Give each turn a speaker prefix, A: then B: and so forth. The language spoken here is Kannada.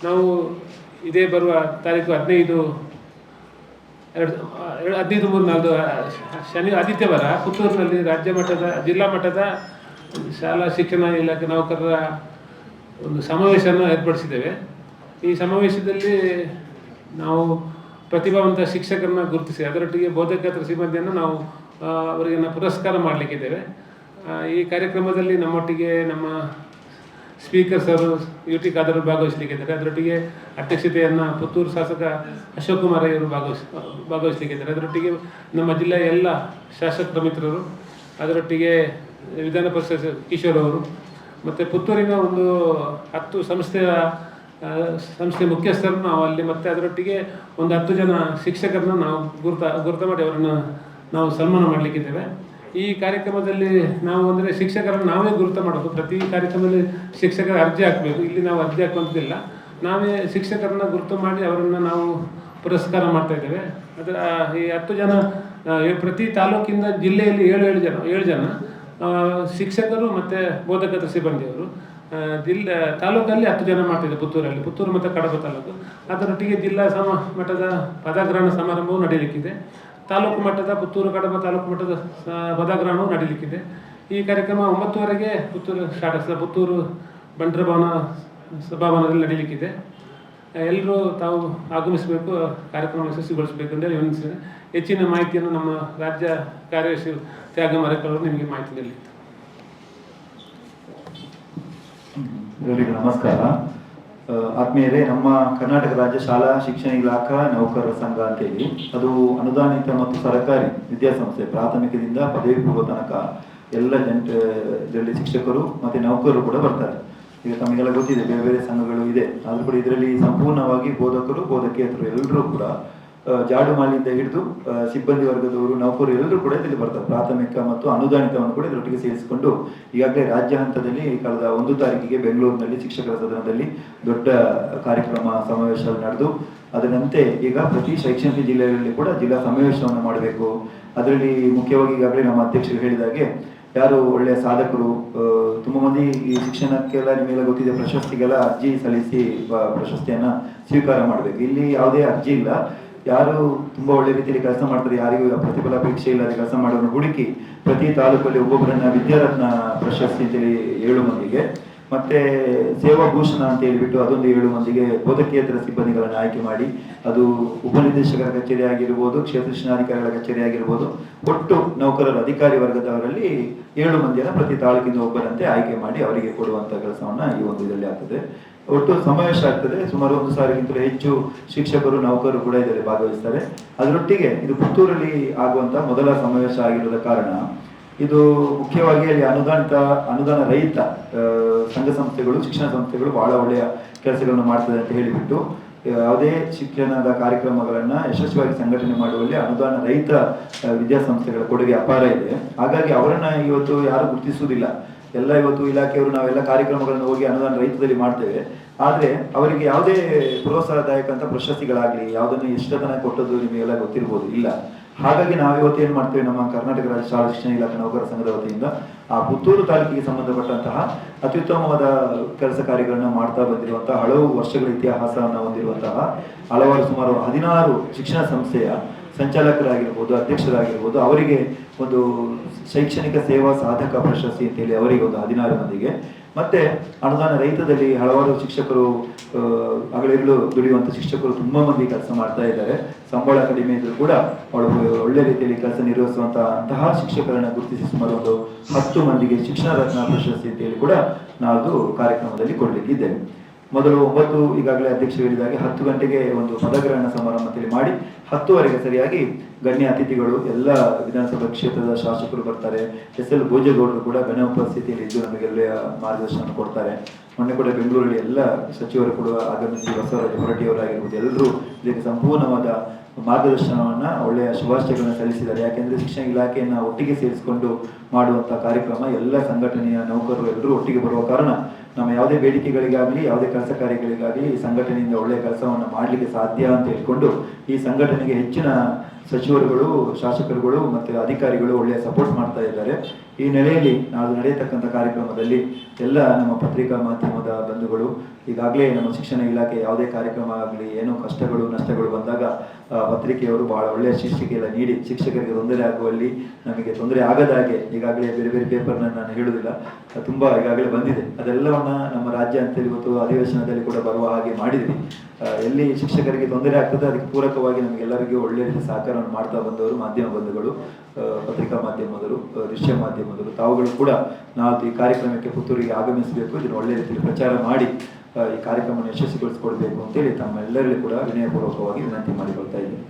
A: ನಾವು ಇದೇ ಬರುವ ತಾರೀಕು 15/3/4 ಆದಿತ್ಯವಾರ ಪುತ್ತೂರಿನಲ್ಲಿ ರಾಜ್ಯ ಮಟ್ಟದ ಜಿಲ್ಲಾ ಮಟ್ಟದ ಶಾಲಾ ಶಿಕ್ಷಣ ಇಲಾಖೆ ನೌಕರರ ಒಂದು ಸಮಾವೇಶವನ್ನು ಏರ್ಪಡಿಸಿದ್ದೇವೆ. ಈ ಸಮಾವೇಶದಲ್ಲಿ ನಾವು ಪ್ರತಿಭಾವಂತ ಶಿಕ್ಷಕರನ್ನ ಗುರುತಿಸಿ ಅದರೊಟ್ಟಿಗೆ ಬೋಧಕೇತರ ಸಿಬ್ಬಂದಿಯನ್ನು ನಾವು ಅವರಿಗೆ ಪುರಸ್ಕಾರ ಮಾಡಲಿಕ್ಕಿದ್ದೇವೆ. ಈ ಕಾರ್ಯಕ್ರಮದಲ್ಲಿ ನಮ್ಮೊಟ್ಟಿಗೆ ನಮ್ಮ ಸ್ಪೀಕರ್ ಸರ್ UT ಖಾದರ್ ಭಾಗವಹಿಸಲಿಕ್ಕಿದ್ದಾರೆ. ಅದರೊಟ್ಟಿಗೆ ಅಧ್ಯಕ್ಷತೆಯನ್ನು ಪುತ್ತೂರು ಶಾಸಕ ಅಶೋಕ್ ಕುಮಾರ್ ಅವರು ಭಾಗವಹಿಸಲಿಕ್ಕಿದ್ದಾರೆ. ಅದರೊಟ್ಟಿಗೆ ನಮ್ಮ ಜಿಲ್ಲೆಯ ಎಲ್ಲ ಶಾಸಕರ ಮಿತ್ರರು, ಅದರೊಟ್ಟಿಗೆ ವಿಧಾನ ಪರಿಷತ್ ಕಿಶೋರ್ ಅವರು, ಮತ್ತು ಪುತ್ತೂರಿನ ಒಂದು 10 ಸಂಸ್ಥೆ ಮುಖ್ಯಸ್ಥರನ್ನು ನಾವು ಅಲ್ಲಿ, ಮತ್ತು ಅದರೊಟ್ಟಿಗೆ ಒಂದು 10 ಜನ ಶಿಕ್ಷಕರನ್ನ ನಾವು ಗುರುತ ಮಾಡಿ ಅವರನ್ನು ನಾವು ಸನ್ಮಾನ ಮಾಡಲಿಕ್ಕಿದ್ದೇವೆ. ಈ ಕಾರ್ಯಕ್ರಮದಲ್ಲಿ ನಾವು ಅಂದರೆ ಶಿಕ್ಷಕರನ್ನು ನಾವೇ ಗುರುತ ಮಾಡೋದು. ಪ್ರತಿ ಕಾರ್ಯಕ್ರಮದಲ್ಲಿ ಶಿಕ್ಷಕರ ಅರ್ಜಿ ಹಾಕಬೇಕು. ಇಲ್ಲಿ ನಾವು ಅರ್ಜಿ ಹಾಕುವಂತಿಲ್ಲ, ನಾವೇ ಶಿಕ್ಷಕರನ್ನ ಗುರುತು ಮಾಡಿ ಅವರನ್ನು ನಾವು ಪುರಸ್ಕಾರ ಮಾಡ್ತಾ ಇದ್ದೇವೆ. ಅದರ ಈ 10 ಜನ ಪ್ರತಿ ತಾಲೂಕಿಂದ ಜಿಲ್ಲೆಯಲ್ಲಿ 7 ಜನ ಶಿಕ್ಷಕರು ಮತ್ತು ಬೋಧಕೇತರ ಸಿಬ್ಬಂದಿಯವರು, ತಾಲೂಕಲ್ಲಿ 10 ಜನ ಮಾಡ್ತಿದ್ದೆ. ಪುತ್ತೂರು ಮತ್ತು ಕಡಬ ತಾಲೂಕು. ಅದರೊಟ್ಟಿಗೆ ಜಿಲ್ಲಾ ಮಟ್ಟದ ಪದಗ್ರಹಣ ಸಮಾರಂಭವು ನಡೆಯಲಿಕ್ಕಿದೆ. ತಾಲೂಕು ಮಟ್ಟದ ಪುತ್ತೂರು ಕಡಬ ತಾಲೂಕು ಮಟ್ಟದ ಪದಗ್ರಹಣವು ನಡೆಯಲಿಕ್ಕಿದೆ. ಈ ಕಾರ್ಯಕ್ರಮ 9:00 ಪುತ್ತೂರು ಸ್ಟಾರ್ಟ್ ಆಗ್ತದೆ. ಪುತ್ತೂರು ಬಂಟರ ಸಭಾಭವನದಲ್ಲಿ ನಡೆಯಲಿಕ್ಕಿದೆ. ಎಲ್ಲರೂ ತಾವು ಆಗಮಿಸಬೇಕು, ಕಾರ್ಯಕ್ರಮ ಯಶಸ್ವಿಗೊಳಿಸಬೇಕು ಅಂತೇಳಿ ವಿನಂತಿಸಿದೆ. ಹೆಚ್ಚಿನ ಮಾಹಿತಿಯನ್ನು ನಮ್ಮ ರಾಜ್ಯ ಕಾರ್ಯದರ್ಶಿ ತ್ಯಾಗ ಮರೇಕರ್ ನಿಮಗೆ ಮಾಹಿತಿ ನೀಡಲಿ.
B: ಎಲ್ಲರಿಗೂ ನಮಸ್ಕಾರ. ಆತ್ಮೀಯರೇ, ನಮ್ಮ ಕರ್ನಾಟಕ ರಾಜ್ಯ ಶಾಲಾ ಶಿಕ್ಷಣ ಇಲಾಖಾ ನೌಕರರ ಸಂಘ ಅಂತೇಳಿ, ಅದು ಅನುದಾನಿತ ಮತ್ತು ಸರ್ಕಾರಿ ವಿದ್ಯಾಸಂಸ್ಥೆ, ಪ್ರಾಥಮಿಕದಿಂದ ಪದವಿ ಪೂರ್ವ ತನಕ ಎಲ್ಲ ಇದರಲ್ಲಿ ಶಿಕ್ಷಕರು ಮತ್ತು ನೌಕರರು ಕೂಡ ಬರ್ತಾರೆ. ಈಗ ತಮಗೆಲ್ಲ ಗೊತ್ತಿದೆ, ಬೇರೆ ಬೇರೆ ಸಂಘಗಳು ಇದೆ. ಆದರೂ ಕೂಡ ಇದರಲ್ಲಿ ಸಂಪೂರ್ಣವಾಗಿ ಬೋಧಕರು, ಬೋಧಕೇತರು ಎಲ್ಲರೂ ಕೂಡ ಜಾಡುಮಾಲಿಯಿಂದ ಹಿಡಿದು ಸಿಬ್ಬಂದಿ ವರ್ಗದವರು, ನೌಕರರು ಎಲ್ಲರೂ ಕೂಡ ಇದರಲ್ಲಿ ಬರ್ತಾರೆ. ಪ್ರಾಥಮಿಕ ಮತ್ತು ಅನುದಾನಿತವನ್ನು ಕೂಡ ಇದರೊಟ್ಟಿಗೆ ಸೇರಿಸಿಕೊಂಡು ಈಗಾಗಲೇ ರಾಜ್ಯ ಹಂತದಲ್ಲಿ ಕಳೆದ 1 ತಾರೀಕಿಗೆ ಬೆಂಗಳೂರಿನಲ್ಲಿ ಶಿಕ್ಷಕರ ಸದನದಲ್ಲಿ ದೊಡ್ಡ ಕಾರ್ಯಕ್ರಮ ಸಮಾವೇಶ ನಡೆದು, ಅದರಂತೆ ಈಗ ಪ್ರತಿ ಶೈಕ್ಷಣಿಕ ಜಿಲ್ಲೆಯಲ್ಲಿ ಕೂಡ ಜಿಲ್ಲಾ ಸಮಾವೇಶವನ್ನು ಮಾಡಬೇಕು. ಅದರಲ್ಲಿ ಮುಖ್ಯವಾಗಿ ಈಗಾಗಲೇ ನಮ್ಮ ಅಧ್ಯಕ್ಷರು ಹೇಳಿದಾಗೆ ಯಾರು ಒಳ್ಳೆಯ ಸಾಧಕರು, ತುಂಬ ಮಂದಿ ಈ ಶಿಕ್ಷಣಕ್ಕೆಲ್ಲ ನಿಮಗೆಲ್ಲ ಗೊತ್ತಿದೆ, ಪ್ರಶಸ್ತಿಗೆಲ್ಲ ಅರ್ಜಿ ಸಲ್ಲಿಸಿ ಪ್ರಶಸ್ತಿಯನ್ನು ಸ್ವೀಕಾರ ಮಾಡಬೇಕು. ಇಲ್ಲಿ ಯಾವುದೇ ಅರ್ಜಿ ಇಲ್ಲ. ಯಾರು ತುಂಬ ಒಳ್ಳೆ ರೀತಿಯಲ್ಲಿ ಕೆಲಸ ಮಾಡ್ತಾರೆ, ಯಾರಿಗೂ ಪ್ರತಿಫಲಾಪೇಕ್ಷೆ ಇಲ್ಲದೆ ಕೆಲಸ ಮಾಡೋರನ್ನು ಹುಡುಕಿ ಪ್ರತಿ ತಾಲೂಕಲ್ಲಿ ಒಬ್ಬೊಬ್ಬರನ್ನ ವಿದ್ಯಾರತ್ನ ಪ್ರಶಸ್ತಿ ಅಂತೇಳಿ 7 ಮಂದಿಗೆ, ಮತ್ತೆ ಸೇವಾ ಭೂಷಣ ಅಂತ ಹೇಳಿಬಿಟ್ಟು ಅದೊಂದು 7 ಮಂದಿಗೆ ಬೋಧಕೇತರ ಸಿಬ್ಬಂದಿಗಳನ್ನು ಆಯ್ಕೆ ಮಾಡಿ, ಅದು ಉಪನಿರ್ದೇಶಕರ ಕಚೇರಿ ಆಗಿರ್ಬೋದು, ಕ್ಷೇತ್ರ ಶಿಕ್ಷಣಾಧಿಕಾರಿಗಳ ಕಚೇರಿ ಆಗಿರ್ಬೋದು, ಒಟ್ಟು ನೌಕರರ ಅಧಿಕಾರಿ ವರ್ಗದವರಲ್ಲಿ 7 ಮಂದಿಯನ್ನು ಪ್ರತಿ ತಾಲೂಕಿಂದ ಒಬ್ಬರಂತೆ ಆಯ್ಕೆ ಮಾಡಿ ಅವರಿಗೆ ಕೊಡುವಂತ ಕೆಲಸವನ್ನ ಈ ಒಂದು ಇದರಲ್ಲಿ ಆಗ್ತದೆ. ಒಟ್ಟು ಸಮಾವೇಶ ಆಗ್ತದೆ. ಸುಮಾರು 1,000ಗಿಂತಲೂ ಹೆಚ್ಚು ಶಿಕ್ಷಕರು, ನೌಕರರು ಕೂಡ ಇದರಲ್ಲಿ ಭಾಗವಹಿಸ್ತಾರೆ. ಅದರೊಟ್ಟಿಗೆ ಇದು ಪುತ್ತೂರಲ್ಲಿ ಆಗುವಂತ ಮೊದಲ ಸಮಾವೇಶ ಆಗಿರೋದ ಕಾರಣ ಇದು ಮುಖ್ಯವಾಗಿ ಅಲ್ಲಿ ಅನುದಾನ ರಹಿತ ಸಂಘ ಸಂಸ್ಥೆಗಳು, ಶಿಕ್ಷಣ ಸಂಸ್ಥೆಗಳು ಬಹಳ ಒಳ್ಳೆಯ ಕೆಲಸಗಳನ್ನು ಮಾಡ್ತದೆ ಅಂತ ಹೇಳಿಬಿಟ್ಟು ಯಾವುದೇ ಶಿಕ್ಷಣದ ಕಾರ್ಯಕ್ರಮಗಳನ್ನ ಯಶಸ್ವಿಯಾಗಿ ಸಂಘಟನೆ ಮಾಡುವಲ್ಲಿ ಅನುದಾನ ರಹಿತ ವಿದ್ಯಾಸಂಸ್ಥೆಗಳ ಕೊಡುಗೆ ಅಪಾರ ಇದೆ. ಹಾಗಾಗಿ ಅವರನ್ನ ಇವತ್ತು ಯಾರು ಗುರುತಿಸುವುದಿಲ್ಲ. ಎಲ್ಲ ಇವತ್ತು ಇಲಾಖೆಯವರು ನಾವೆಲ್ಲ ಕಾರ್ಯಕ್ರಮಗಳನ್ನು ಹೋಗಿ ಅನುದಾನ ರಹಿತದಲ್ಲಿ ಮಾಡ್ತೇವೆ. ಆದರೆ ಅವರಿಗೆ ಯಾವುದೇ ಪ್ರೋತ್ಸಾಹದಾಯಕ ಅಂತ ಪ್ರಶಸ್ತಿಗಳಾಗಲಿ ಯಾವುದನ್ನು ಎಷ್ಟತನ ಕೊಟ್ಟದ್ದು ನಿಮಗೆಲ್ಲ ಗೊತ್ತಿರ್ಬೋದು, ಇಲ್ಲ. ಹಾಗಾಗಿ ನಾವಿವತ್ತು ಏನು ಮಾಡ್ತೇವೆ, ನಮ್ಮ ಕರ್ನಾಟಕ ರಾಜ್ಯ ಶಾಲಾ ಶಿಕ್ಷಣ ಇಲಾಖೆ ನೌಕರರ ಸಂಘದ ವತಿಯಿಂದ ಆ ಪುತ್ತೂರು ತಾಲೂಕಿಗೆ ಸಂಬಂಧಪಟ್ಟಂತಹ ಅತ್ಯುತ್ತಮವಾದ ಕೆಲಸ ಕಾರ್ಯಗಳನ್ನ ಮಾಡ್ತಾ ಬಂದಿರುವಂತಹ, ಹಲವು ವರ್ಷಗಳ ಇತಿಹಾಸವನ್ನು ಹೊಂದಿರುವಂತಹ ಹಲವಾರು ಸುಮಾರು 16 ಶಿಕ್ಷಣ ಸಂಸ್ಥೆಯ ಸಂಚಾಲಕರಾಗಿರ್ಬೋದು, ಅಧ್ಯಕ್ಷರಾಗಿರ್ಬೋದು, ಅವರಿಗೆ ಒಂದು ಶೈಕ್ಷಣಿಕ ಸೇವಾ ಸಾಧಕ ಪ್ರಶಸ್ತಿ ಅಂತೇಳಿ ಅವರಿಗೆ ಒಂದು 16 ಮಂದಿಗೆ, ಮತ್ತೆ ಅನುದಾನ ರಹಿತದಲ್ಲಿ ಹಲವಾರು ಶಿಕ್ಷಕರು, ಹಗಲಿರುಳು ದುಡಿಯುವಂಥ ಶಿಕ್ಷಕರು ತುಂಬಾ ಮಂದಿ ಕೆಲಸ ಮಾಡ್ತಾ ಇದ್ದಾರೆ. ಸಂಬಳ ಕಡಿಮೆ ಇದ್ರೂ ಕೂಡ ಅವರು ಒಳ್ಳೆ ರೀತಿಯಲ್ಲಿ ಕೆಲಸ ನಿರ್ವಹಿಸುವಂತಹ ಶಿಕ್ಷಕರನ್ನ ಗುರುತಿಸಿ ಸುಮಾರು ಒಂದು 10 ಮಂದಿಗೆ ಶಿಕ್ಷಣ ರತ್ನ ಪ್ರಶಸ್ತಿ ಅಂತೇಳಿ ಕೂಡ ನಾವು ಕಾರ್ಯಕ್ರಮದಲ್ಲಿ ಕೊಡಲಿಕ್ಕಿದ್ದೇವೆ. ಮೊದಲು 9 ಈಗಾಗಲೇ ಅಧ್ಯಕ್ಷರು ಹೇಳಿದಾಗೆ 10 ಗಂಟೆಗೆ ಒಂದು ಪದಗ್ರಹಣ ಸಮಾರಂಭ ಅಂತೇಳಿ ಮಾಡಿ 10ವರೆಗೆ ಸರಿಯಾಗಿ ಗಣ್ಯ ಅತಿಥಿಗಳು ಎಲ್ಲ ವಿಧಾನಸಭಾ ಕ್ಷೇತ್ರದ ಶಾಸಕರು ಬರ್ತಾರೆ. SL ಭೋಜೇಗೌಡರು ಕೂಡ ಗಣ್ಯ ಉಪಸ್ಥಿತಿಯಲ್ಲಿ ಇದ್ದು ನಮಗೆಲ್ಲ ಮಾರ್ಗದರ್ಶನ ಕೊಡ್ತಾರೆ. ಮೊನ್ನೆ ಕೂಡ ಬೆಂಗಳೂರಲ್ಲಿ ಎಲ್ಲ ಸಚಿವರು ಕೂಡ ಆಗಮಿಸಿ, ಬಸವರಾಜ ಹೊರಟ್ಟಿಯವರಾಗಿರ್ಬೋದು, ಎಲ್ಲರೂ ಇದಕ್ಕೆ ಸಂಪೂರ್ಣವಾದ ಮಾರ್ಗದರ್ಶನವನ್ನು ಒಳ್ಳೆಯ ಶುಭಾಶಯಗಳನ್ನು ಸಲ್ಲಿಸಿದ್ದಾರೆ. ಯಾಕೆಂದರೆ ಶಿಕ್ಷಣ ಇಲಾಖೆಯನ್ನು ಒಟ್ಟಿಗೆ ಸೇರಿಸಿಕೊಂಡು ಮಾಡುವಂಥ ಕಾರ್ಯಕ್ರಮ ಎಲ್ಲ ಸಂಘಟನೆಯ ನೌಕರರು ಎಲ್ಲರೂ ಒಟ್ಟಿಗೆ ಬರುವ ಕಾರಣ ನಮ್ಮ ಯಾವುದೇ ಬೇಡಿಕೆಗಳಿಗಾಗಲಿ ಯಾವುದೇ ಕೆಲಸ ಕಾರ್ಯಗಳಿಗಾಗಲಿ ಈ ಸಂಘಟನೆಯಿಂದ ಒಳ್ಳೆಯ ಕೆಲಸವನ್ನು ಮಾಡಲಿಕ್ಕೆ ಸಾಧ್ಯ ಅಂತ ಹೇಳ್ಕೊಂಡು ಈ ಸಂಘಟನೆಗೆ ಹೆಚ್ಚಿನ ಸಚಿವರುಗಳು, ಶಾಸಕರುಗಳು ಮತ್ತು ಅಧಿಕಾರಿಗಳು ಒಳ್ಳೆಯ ಸಪೋರ್ಟ್ ಮಾಡ್ತಾ ಇದ್ದಾರೆ. ಈ ನೆಲೆಯಲ್ಲಿ ನಾವು ನಡೆಯತಕ್ಕಂಥ ಕಾರ್ಯಕ್ರಮದಲ್ಲಿ ಎಲ್ಲ ನಮ್ಮ ಪತ್ರಿಕಾ ಮಾಧ್ಯಮದ ಬಂಧುಗಳು ಈಗಾಗಲೇ ನಮ್ಮ ಶಿಕ್ಷಣ ಇಲಾಖೆ ಯಾವುದೇ ಕಾರ್ಯಕ್ರಮ ಆಗಲಿ ಏನೋ ಕಷ್ಟಗಳು ನಷ್ಟಗಳು ಬಂದಾಗ ಪತ್ರಿಕೆಯವರು ಬಹಳ ಒಳ್ಳೆಯ ಶೀರ್ಷಿಕೆಯನ್ನು ನೀಡಿ ಶಿಕ್ಷಕರಿಗೆ ತೊಂದರೆ ಆಗುವಲ್ಲಿ ನಮಗೆ ತೊಂದರೆ ಆಗದಾಗೆ ಈಗಾಗಲೇ ಬೇರೆ ಬೇರೆ ಪೇಪರ್ನ ನಾನು ಹೇಳುವುದಿಲ್ಲ, ತುಂಬ ಈಗಾಗಲೇ ಬಂದಿದೆ. ಅದೆಲ್ಲವನ್ನ ನಮ್ಮ ರಾಜ್ಯ ಅಂತೇಳಿ ಇವತ್ತು ಅಧಿವೇಶನದಲ್ಲಿ ಕೂಡ ಬರುವ ಹಾಗೆ ಮಾಡಿದ್ವಿ. ಎಲ್ಲಿ ಶಿಕ್ಷಕರಿಗೆ ತೊಂದರೆ ಆಗ್ತದೆ ಅದಕ್ಕೆ ಪೂರಕವಾಗಿ ನಮಗೆಲ್ಲರಿಗೂ ಒಳ್ಳೆಯ ರೀತಿ ಸಹಕಾರವನ್ನು ಮಾಡ್ತಾ ಬಂದವರು ಮಾಧ್ಯಮ ಬಂಧುಗಳು, ಪತ್ರಿಕಾ ಮಾಧ್ಯಮದರು, ದೃಶ್ಯ ಮಾಧ್ಯಮದರು, ತಾವುಗಳು ಕೂಡ ನಾವು ಈ ಕಾರ್ಯಕ್ರಮಕ್ಕೆ ಪುತ್ತೂರಿಗೆ ಆಗಮಿಸಬೇಕು, ಇದನ್ನು ಒಳ್ಳೆಯ ರೀತಿಯಲ್ಲಿ ಪ್ರಚಾರ ಮಾಡಿ ಈ ಕಾರ್ಯಕ್ರಮವನ್ನು ಯಶಸ್ವಿಗೊಳಿಸಿಕೊಡ್ಬೇಕು ಅಂತೇಳಿ ತಮ್ಮೆಲ್ಲರಿಗೂ ಕೂಡ ವಿನಯಪೂರ್ವಕವಾಗಿ ವಿನಂತಿ ಮಾಡಿಕೊಳ್ತಾ ಇದ್ದೀನಿ.